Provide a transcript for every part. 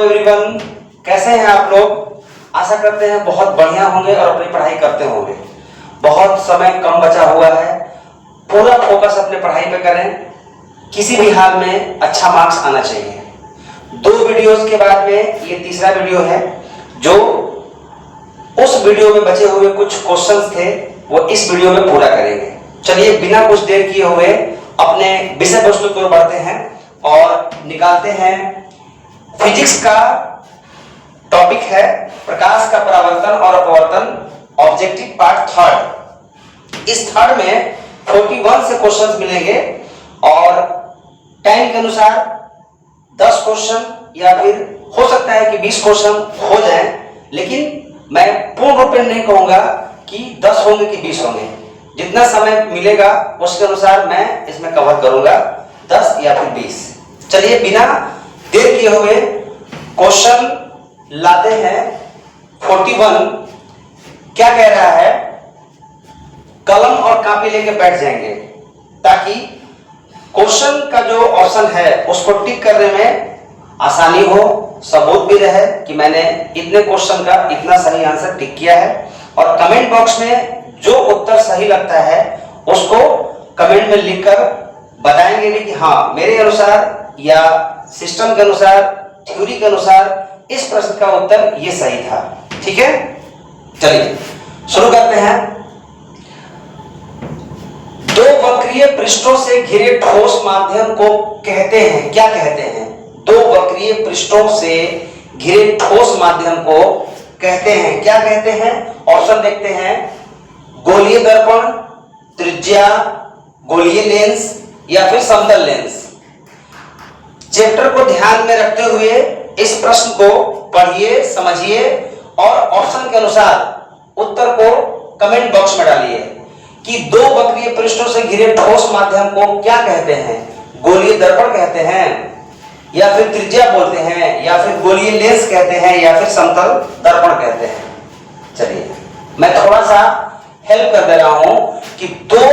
Everyone, कैसे हैं आप लोग। आशा करते हैं बहुत बढ़िया होंगे और अपनी पढ़ाई करते होंगे। बहुत समय कम बचा हुआ है, पूरा फोकस अपने पढ़ाई पे करें। किसी भी हाल में अच्छा मार्क्स आना चाहिए। 2 वीडियोस के बाद में ये तीसरा वीडियो है, जो उस वीडियो में बचे हुए कुछ क्वेश्चंस थे वो इस वीडियो में पूरा करेंगे। चलिए बिना कुछ देर किए हुए अपने विषय वस्तु की ओर बढ़ते हैं और निकालते हैं। फिजिक्स का टॉपिक है प्रकाश का परावर्तन और अपवर्तन, ऑब्जेक्टिव पार्ट थर्ड। इस थर्ड में 41 से क्वेश्चंस मिलेंगे और टाइम के अनुसार 10 क्वेश्चन या फिर हो सकता है कि 20 क्वेश्चन हो जाए, लेकिन मैं पूर्ण रूप में नहीं कहूंगा कि 10 होंगे कि 20 होंगे। जितना समय मिलेगा उसके अनुसार मैं इसमें कवर करूंगा, 10 या फिर 20। चलिए बिना देर किए हुए क्वेश्चन लाते हैं। 41 क्या कह रहा है, कलम और कॉपी लेके बैठ जाएंगे ताकि क्वेश्चन का जो ऑप्शन है उसको टिक करने में आसानी हो, सबूत भी रहे कि मैंने इतने क्वेश्चन का इतना सही आंसर टिक किया है। और कमेंट बॉक्स में जो उत्तर सही लगता है उसको कमेंट में लिखकर बताएंगे नहीं कि हाँ मेरे अनुसार या सिस्टम के अनुसार, थ्योरी के अनुसार इस प्रश्न का उत्तर ये सही था। ठीक है, चलिए शुरू करते हैं। 2 वक्रीय पृष्ठों से घिरे ठोस माध्यम को कहते हैं, क्या कहते हैं? 2 वक्रीय पृष्ठों से घिरे ठोस माध्यम को कहते हैं, क्या कहते हैं? ऑप्शन देखते हैं। गोलीय दर्पण, त्रिज्या, गोलीय लेंस या फिर समतल लेंस। चैप्टर को ध्यान में रखते हुए इस प्रश्न को पढ़िए, समझिए और ऑप्शन के अनुसार उत्तर को कमेंट बॉक्स में डालिए कि 2 वक्रीय पृष्ठों से घिरे ठोस माध्यम को क्या कहते हैं? गोलीय दर्पण कहते हैं या फिर त्रिज्या बोलते हैं या फिर गोलीय लेंस कहते हैं या फिर समतल दर्पण कहते हैं। चलिए मैं थोड़ा सा हेल्प कर दे रहा हूं कि 2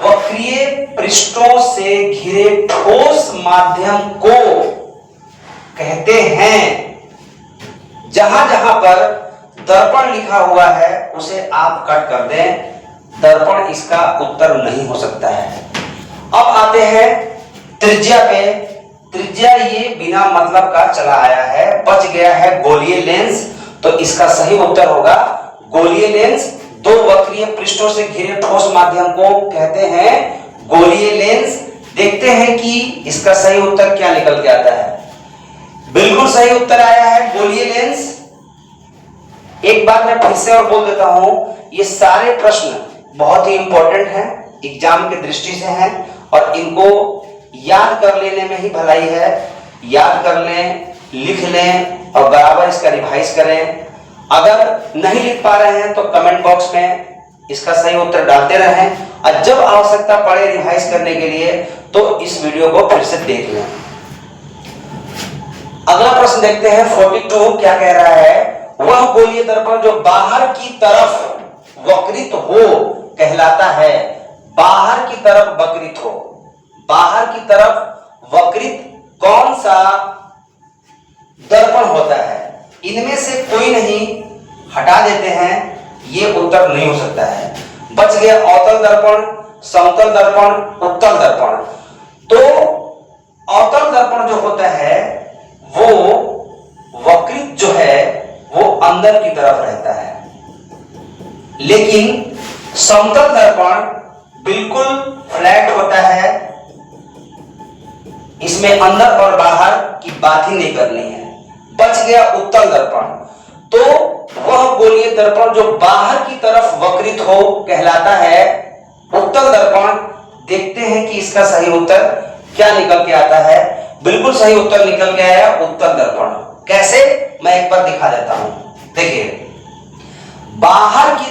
वक्रीय पृष्ठों से घिरे ठोस माध्यम को कहते हैं। जहां जहां पर दर्पण लिखा हुआ है उसे आप कट कर दें, दर्पण इसका उत्तर नहीं हो सकता है। अब आते हैं त्रिज्या पे। त्रिज्या ये बिना मतलब का चला आया है, बच गया है गोलीय लेंस, तो इसका सही उत्तर होगा गोलीय लेंस। 2 वक्रीय पृष्ठों से घिरे ठोस माध्यम को कहते हैं गोलीय लेंस। देखते हैं कि इसका सही उत्तर क्या निकल के आता है। बिल्कुल सही उत्तर आया है गोलीय लेंस। एक बार मैं फिर से और बोल देता हूं, ये सारे प्रश्न बहुत ही इंपॉर्टेंट हैं, एग्जाम की दृष्टि से हैं और इनको याद कर लेने में ही भलाई है। याद कर लें, लिख लें और बराबर इसका रिवाइज करें। अगर नहीं लिख पा रहे हैं तो कमेंट बॉक्स में इसका सही उत्तर डालते रहें और जब आवश्यकता पड़े रिवाइज करने के लिए तो इस वीडियो को फिर से देख लें। अगला प्रश्न देखते हैं। 42 क्या कह रहा है, वह गोलीय दर्पण जो बाहर की तरफ वक्रित हो कहलाता है। बाहर की तरफ वक्रित हो, बाहर की तरफ वक्रित कौन सा दर्पण होता है? इनमें से कोई नहीं, हटा देते हैं, ये उत्तर नहीं हो सकता है। बच गया अवतल दर्पण, समतल दर्पण, उत्तल दर्पण। तो अवतल दर्पण जो होता है वो वक्रित जो है वो अंदर की तरफ रहता है, लेकिन समतल दर्पण बिल्कुल फ्लैट होता है। इसमें अंदर और बाहर की बात ही नहीं करनी है। बच गया उत्तल दर्पण। तो वह गोलीय दर्पण जो बाहर की तरफ वक्रित हो कहलाता है उत्तल दर्पण। देखते हैं कि इसका सही उत्तर क्या निकल के आता है। बिल्कुल सही उत्तर निकल के आया उत्तल दर्पण। कैसे, मैं एक बार दिखा देता हूं। देखिए, बाहर की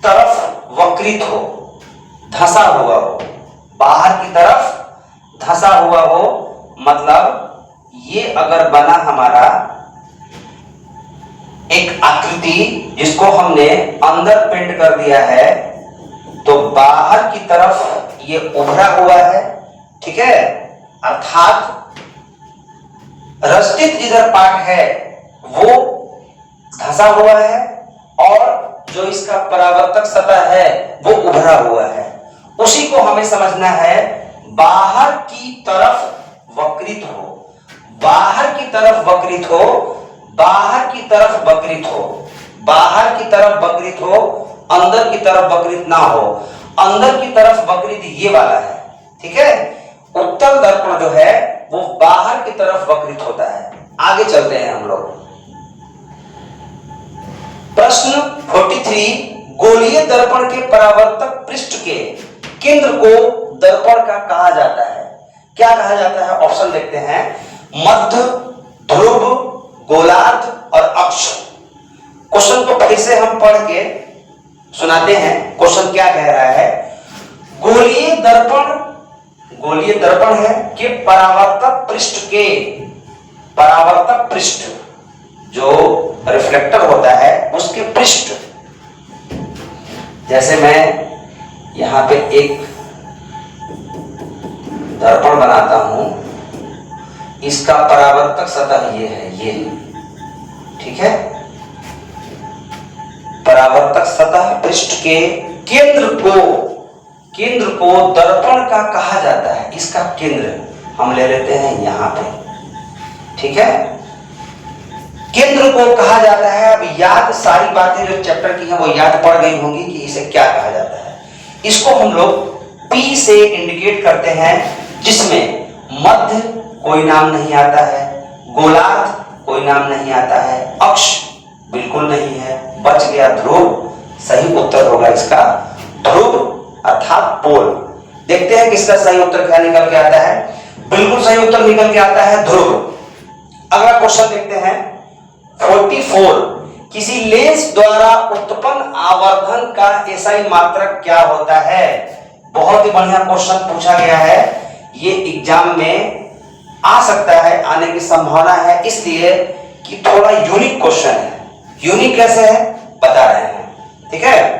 तरफ वक्रित हो, धंसा हुआ हो, बाहर की तरफ धंसा हुआ हो, मतलब ये अगर बना हमारा एक आकृति जिसको हमने अंदर पेंट कर दिया है, तो बाहर की तरफ ये उभरा हुआ है, ठीक है, अर्थात रस्टित जिधर पार्ट है वो धंसा हुआ है और जो इसका परावर्तक सतह है वो उभरा हुआ है। उसी को हमें समझना है बाहर की तरफ वक्रित हो, बाहर की तरफ वक्रित हो, बाहर की तरफ वक्रित हो, बाहर की तरफ वक्रित हो, अंदर की तरफ वक्रित ना हो। अंदर की तरफ वक्रित ये वाला है, ठीक है। उत्तल दर्पण जो है वो बाहर की तरफ वक्रित होता है। आगे चलते हैं हम लोग। प्रश्न 43, गोलीय दर्पण के परावर्तक पृष्ठ के केंद्र को दर्पण का कहा जाता है। क्या कहा जाता है? ऑप्शन देखते हैं, मध्य, ध्रुव, गोलार्ध और अक्ष। क्वेश्चन को फिर से हम पढ़ के सुनाते हैं। क्वेश्चन क्या कह रहा है? गोलीय दर्पण है कि परावर्तक पृष्ठ के, परावर्तक पृष्ठ जो रिफ्लेक्टर होता है उसके पृष्ठ, जैसे मैं यहां पे एक दर्पण बनाता हूं, इसका परावर्तक सतह ये है, ये, ठीक है। परावर्तक सतह पृष्ठ के केंद्र को दर्पण का कहा जाता है। इसका केंद्र हम ले लेते हैं यहां पे, ठीक है। केंद्र को कहा जाता है। अब याद, सारी बातें जो चैप्टर की हैं वो याद पड़ गई होंगी कि इसे क्या कहा जाता है। इसको हम लोग P से इंडिकेट करते हैं, जिसमें मध्य कोई नाम नहीं आता है, गोलार्ध कोई नाम नहीं आता है, अक्ष बिल्कुल नहीं है, बच गया ध्रुव। सही उत्तर होगा इसका ध्रुव अर्थात पोल। देखते हैं किसका सही उत्तर क्या निकल के आता है। बिल्कुल सही उत्तर निकल के आता है ध्रुव। अगला क्वेश्चन देखते हैं 44, किसी लेंस द्वारा उत्पन्न आवर्धन का एसआई मात्रक क्या होता है? बहुत ही बढ़िया क्वेश्चन पूछा गया है। ये एग्जाम में आ सकता है, आने की संभावना है, इसलिए कि थोड़ा यूनिक क्वेश्चन है। यूनिक कैसे है बता रहे हैं, ठीक है।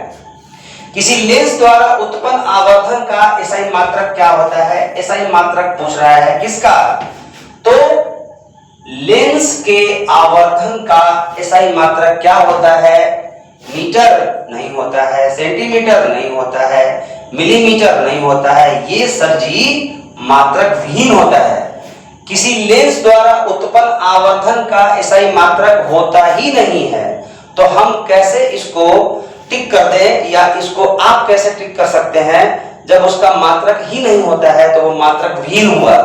किसी लेंस द्वारा उत्पन्न आवर्धन का एसआई मात्रक क्या होता है? एसआई मात्रक पूछ रहा है किसका? तो लेंस के आवर्धन का एसआई मात्रक क्या होता है? मीटर नहीं होता है, सेंटीमीटर नहीं होता है, मिलीमीटर नहीं होता है, ये सर जी मात्रक विहीन होता है। किसी लेंस द्वारा उत्पन्न आवर्धन का एसआई मात्रक होता ही नहीं है, तो हम कैसे इसको टिक कर दें, या इसको आप कैसे टिक कर सकते हैं? जब उसका मात्रक ही नहीं होता है तो वो मात्रक विहीन हुआ।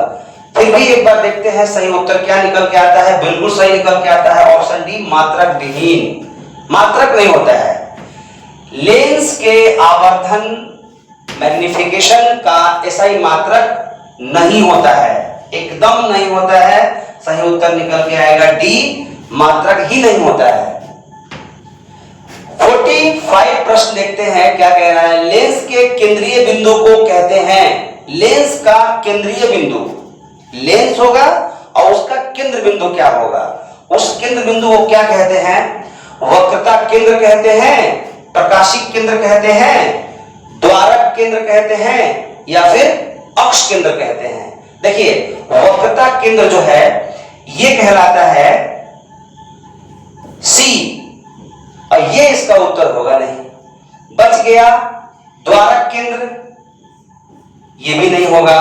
फिर भी एक बार देखते हैं सही उत्तर क्या निकल के आता है। बिल्कुल सही निकल के आता है ऑप्शन डी, मात्रक विहीन। मात्रक नहीं होता है। लेंस के आवर्धन मैग्निफिकेशन का एसआई मात्रक नहीं होता है, एकदम नहीं होता है। सही उत्तर निकल के आएगा डी, मात्रक ही नहीं होता है। 45 प्रश्न देखते हैं क्या कह रहा है। लेंस के केंद्रीय बिंदु को कहते हैं, लेंस का केंद्रीय बिंदु, लेंस होगा और उसका केंद्र बिंदु क्या होगा? उस केंद्र बिंदु को क्या कहते हैं? वक्रता केंद्र कहते हैं, प्रकाशिक केंद्र कहते हैं, द्वारक केंद्र कहते हैं, या फिर अक्ष केंद्र कहते हैं। देखिए वक्रता केंद्र जो है ये कहलाता है सी, और ये इसका उत्तर होगा नहीं। बच गया द्वारक केंद्र, ये भी नहीं होगा।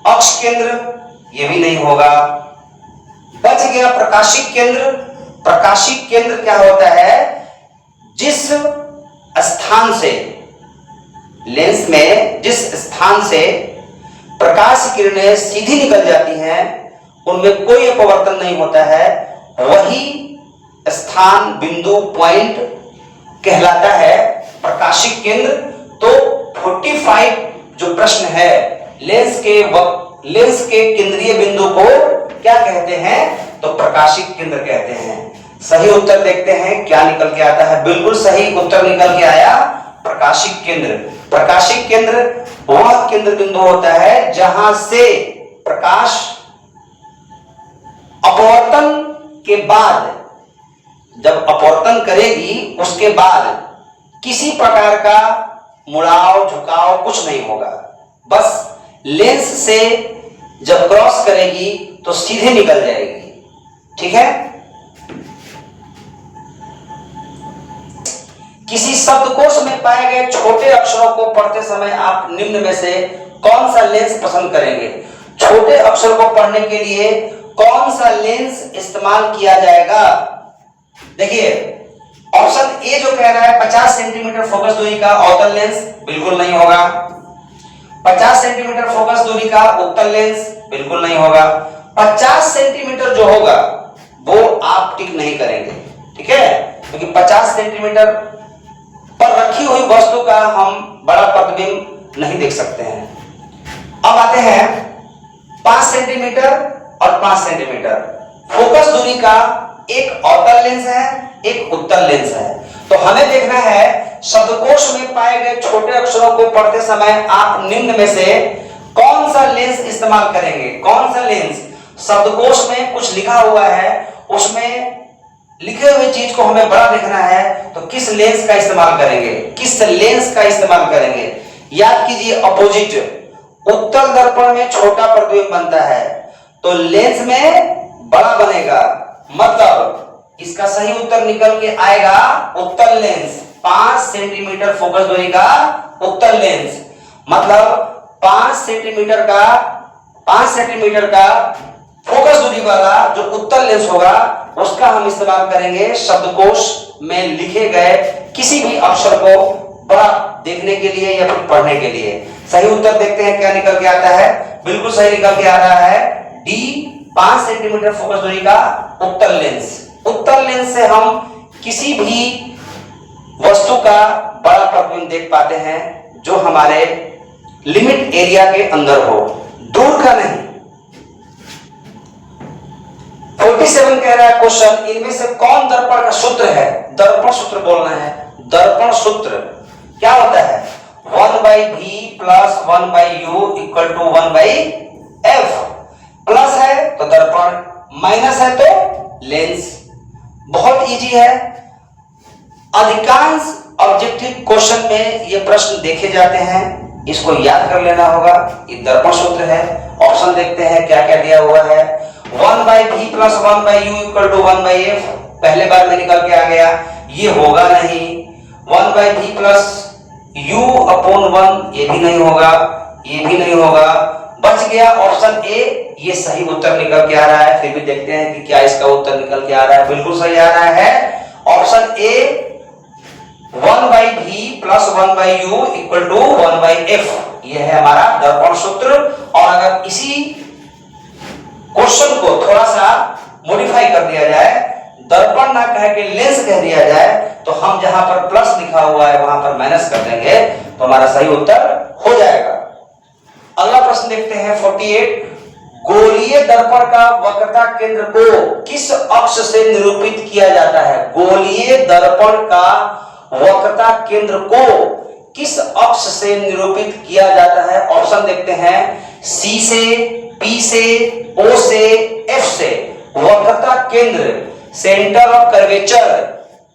अक्ष केंद्र, ये भी नहीं होगा। बच गया प्रकाशिक केंद्र। प्रकाशिक केंद्र क्या होता है? जिस स्थान से, लेंस में जिस स्थान से प्रकाश किरणें सीधी निकल जाती हैं, उनमें कोई अपवर्तन नहीं होता है, वही स्थान, बिंदु, पॉइंट कहलाता है प्रकाशिक केंद्र। तो 45 जो प्रश्न है, लेंस के केंद्रीय बिंदु को क्या कहते हैं? तो प्रकाशिक केंद्र कहते हैं। सही उत्तर देखते हैं क्या निकल के आता है। बिल्कुल सही उत्तर निकल के आया प्रकाशिक केंद्र। प्रकाशिक केंद्र वह केंद्र बिंदु होता है जहां से प्रकाश अपवर्तन के बाद, जब अपवर्तन करेगी उसके बाद किसी प्रकार का मुड़ाव, झुकाव कुछ नहीं होगा। बस लेंस से जब क्रॉस करेगी तो सीधे निकल जाएगी। ठीक है, किसी शब्दकोश में पाए गए छोटे अक्षरों को पढ़ते समय आप निम्न में से कौन सा लेंस पसंद करेंगे? छोटे अक्षर को पढ़ने के लिए कौन सा लेंस इस्तेमाल किया जाएगा? देखिए, ऑप्शन ए जो कह रहा है 50 सेंटीमीटर फोकस दूरी का अवतल लेंस, बिल्कुल नहीं होगा। 50 सेंटीमीटर फोकस दूरी का उत्तल लेंस, बिल्कुल नहीं होगा। 50 सेंटीमीटर जो होगा वो आप टिक नहीं करेंगे। ठीक है, क्योंकि 50 सेंटीमीटर पर रखी हुई वस्तु का हम बड़ा प्रतिबिंब नहीं देख सकते हैं। अब आते हैं 5 सेंटीमीटर और 5 सेंटीमीटर फोकस दूरी का एक अवतल लेंस है, एक उत्तल लेंस है। तो हमें देखना है शब्दकोश में पाए गए छोटे अक्षरों को पढ़ते समय आप निम्न में से कौन सा लेंस इस्तेमाल करेंगे? कौन सा लेंस? शब्दकोश में कुछ लिखा हुआ है, उसमें लिखे हुए चीज को हमें बड़ा देखना है, तो किस लेंस का इस्तेमाल करेंगे? किस लेंस का इस्तेमाल करेंगे? याद कीजिए, अपोजिट उत्तल दर्पण में छोटा प्रतिबिंब बनता है तो लेंस में बड़ा बनेगा, मतलब इसका सही उत्तर निकल के आएगा उत्तल लेंस। 5 सेंटीमीटर फोकस दूरी का उत्तल लेंस, मतलब 5 सेंटीमीटर का फोकस दूरी वाला जो उत्तल लेंस होगा उसका हम इस्तेमाल करेंगे शब्दकोश में लिखे गए किसी भी अक्षर को बड़ा देखने के लिए या फिर पढ़ने के लिए। सही उत्तर देखते हैं क्या निकल के आता है। बिल्कुल सही निकल के आ रहा है डी, 5 सेंटीमीटर फोकस दूरी का उत्तल लेंस। उत्तल लेंस से हम किसी भी वस्तु का बड़ा प्रतिबिंब देख पाते हैं जो हमारे लिमिट एरिया के अंदर हो, दूर का नहीं। 47 कह रहा है क्वेश्चन, इनमें से कौन दर्पण का सूत्र है? दर्पण सूत्र बोलना है। दर्पण सूत्र क्या होता है? 1/v plus 1/u equal to 1/f। Plus है तो दर्पण, माइनस है तो लेंस। बहुत इजी है। अधिकांश ऑब्जेक्टिव क्वेश्चन में ये प्रश्न देखे जाते हैं, इसको याद कर लेना होगा। ये दर्पण सूत्र है। ऑप्शन देखते हैं क्या क्या दिया हुआ है। 1/v plus 1/u equal to 1/f, पहले बार में निकल के आ गया, ये होगा नहीं। 1/v प्लस u अपॉन 1, ये भी नहीं होगा, ये भी नहीं होगा। बच गया ऑप्शन ए, ये सही उत्तर निकल के आ रहा है। फिर भी देखते हैं कि क्या इसका उत्तर निकल के आ रहा है। बिल्कुल सही आ रहा है option A, 1/v plus 1/u equal to 1/f, ये है हमारा दर्पण सूत्र। और अगर इसी क्वेश्चन को थोड़ा सा मॉडिफाई कर दिया जाए, दर्पण ना कह के लेंस कह दिया जाए, तो हम जहां पर प्लस लिखा हुआ है वहां पर माइनस कर देंगे तो हमारा सही उत्तर हो जाएगा। अगला प्रश्न देखते हैं 48, गोलीय दर्पण का वक्रता केंद्र को किस अक्ष से निरूपित किया जाता है? गोलीय दर्पण का वक्रता केंद्र को किस अक्ष से निरूपित किया जाता है? ऑप्शन देखते हैं, सी से, पी से, ओ से, एफ से। वक्रता केंद्र, सेंटर ऑफ कर्वेचर,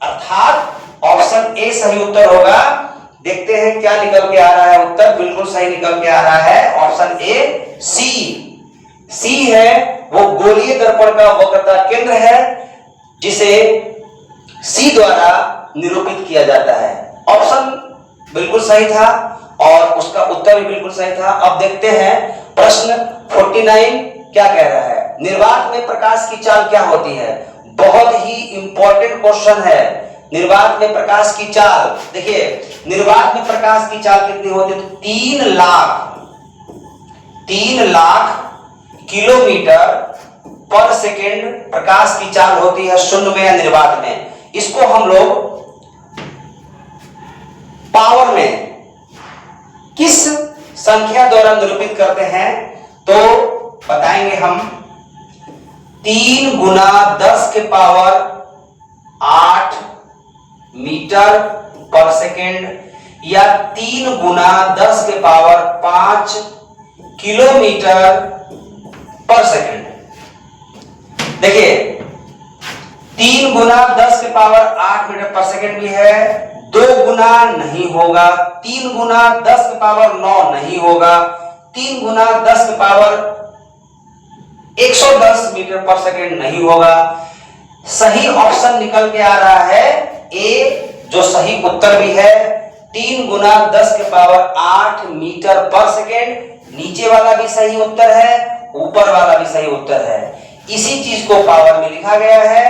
अर्थात ऑप्शन ए सही उत्तर होगा। देखते हैं क्या निकल के आ रहा है उत्तर। बिल्कुल सही निकल के आ रहा है ऑप्शन ए, सी है वो गोलीय दर्पण का वक्रता केंद्र है जिसे सी द्वारा निरूपित किया जाता है। ऑप्शन बिल्कुल सही था और उसका उत्तर भी बिल्कुल सही था। अब देखते हैं प्रश्न 49 क्या कह रहा है। निर्वात में प्रकाश की चाल क्या होती है? बहुत ही इंपॉर्टेंट क्वेश्चन है। निर्वात में प्रकाश की चाल, देखिए निर्वात में प्रकाश की चाल कितनी होती है? तो 3 लाख किलोमीटर पर सेकेंड प्रकाश की चाल होती है शून्य में या निर्वात में। इसको हम लोग पावर में किस संख्या द्वारा निरूपित करते हैं? तो बताएंगे हम 3 गुना 10 के पावर 8 मीटर पर सेकेंड या 3 गुना 10 के पावर 5 किलोमीटर पर सेकेंड। देखिए 3 गुना 10 के पावर 8 मीटर पर सेकेंड भी है, 2 गुना नहीं होगा, 3 गुना 10 के पावर 9 नहीं होगा, 3 गुना 10 के पावर 110 मीटर पर सेकेंड नहीं होगा। सही ऑप्शन निकल के आ रहा है ए, जो सही उत्तर भी है, 3 गुना 10 के पावर 8 मीटर पर सेकेंड। नीचे वाला भी सही उत्तर है, ऊपर वाला भी सही उत्तर है। इसी चीज को पावर में लिखा गया है,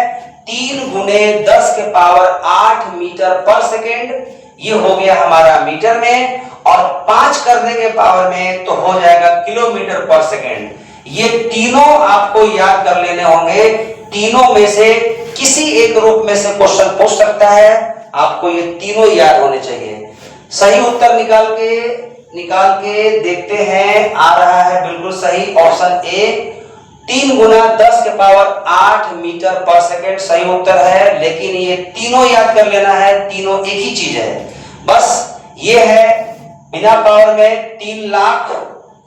3 गुने 10 के पावर 8 मीटर पर सेकेंड। ये हो गया हमारा मीटर में, और 5 कर देंगे पावर में तो हो जाएगा किलोमीटर पर सेकेंड। ये तीनों आपको याद कर लेने होंगे। तीनों में से किसी एक रूप में से क्वेश्चन पूछ सकता है, आपको ये तीनों याद होने चाहिए। सही उत्तर निकाल के देखते हैं। आ रहा है बिल्कुल सही ऑप्शन ए, 3 गुना 10 के पावर 8 मीटर पर सेकेंड सही उत्तर है। लेकिन ये तीनों याद कर लेना है, तीनों एक ही चीज है। बस ये है बिना पावर में 3 लाख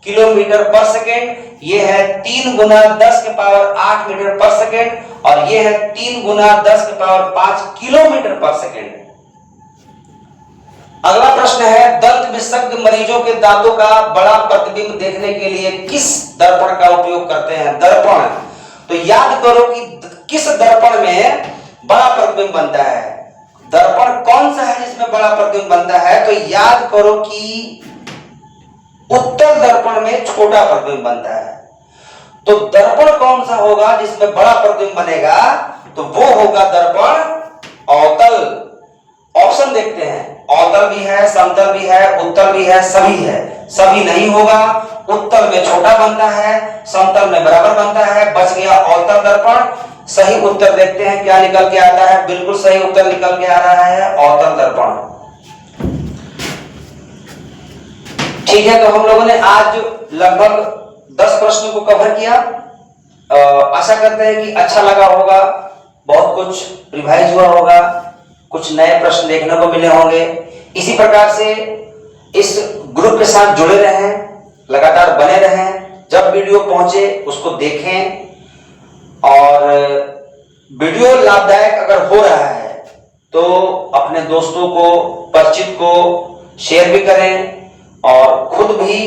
किलोमीटर पर सेकेंड, ये है 3 गुना 10 के पावर 8 मीटर पर सेकेंड, और ये है 3 गुना 10 के पावर 5 किलोमीटर पर सेकेंड। अगला प्रश्न है, दंत विशेषज्ञ मरीजों के दांतों का बड़ा प्रतिबिंब देखने के लिए किस दर्पण का उपयोग करते हैं? दर्पण। तो याद करो कि किस दर्पण में बड़ा प्रतिबिंब बनता है। दर्पण कौन सा है जिसमें बड़ा प्रतिबिंब बनता है? तो याद करो कि उत्तल दर्पण में छोटा प्रतिबिंब बनता है। तो दर्पण कौन सा होगा जिसमें बड़ा प्रतिबिंब बनेगा? तो वो होगा दर्पण अवतल। ऑप्शन देखते हैं, अवतल भी है, समतल भी है, उत्तल भी है, सभी है। सभी नहीं होगा, उत्तल में छोटा बनता है, समतल में बराबर बनता है। बच गया अवतल दर्पण। सही उत्तर देखते हैं क्या निकल के आता है। बिल्कुल सही उत्तर निकल के आ रहा है अवतल दर्पण। ठीक है, तो हम लोगों ने आज लगभग 10 प्रश्नों को कवर किया। आशा करते हैं कि अच्छा लगा होगा, बहुत कुछ रिवाइज हुआ होगा, कुछ नए प्रश्न देखने को मिले होंगे। इसी प्रकार से इस ग्रुप के साथ जुड़े रहें, लगातार बने रहें। जब वीडियो पहुंचे उसको देखें, और वीडियो लाभदायक अगर हो रहा है तो अपने दोस्तों को, परिचित को शेयर भी करें, और खुद भी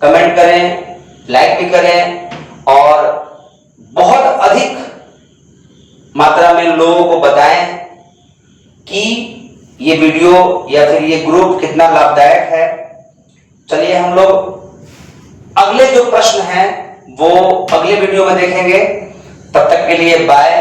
कमेंट करें, लाइक भी करें, और बहुत अधिक मात्रा में लोगों को बताएं कि ये वीडियो या फिर ये ग्रुप कितना लाभदायक है। चलिए हम लोग अगले जो प्रश्न हैं वो अगले वीडियो में देखेंगे। तब तक के लिए बाय।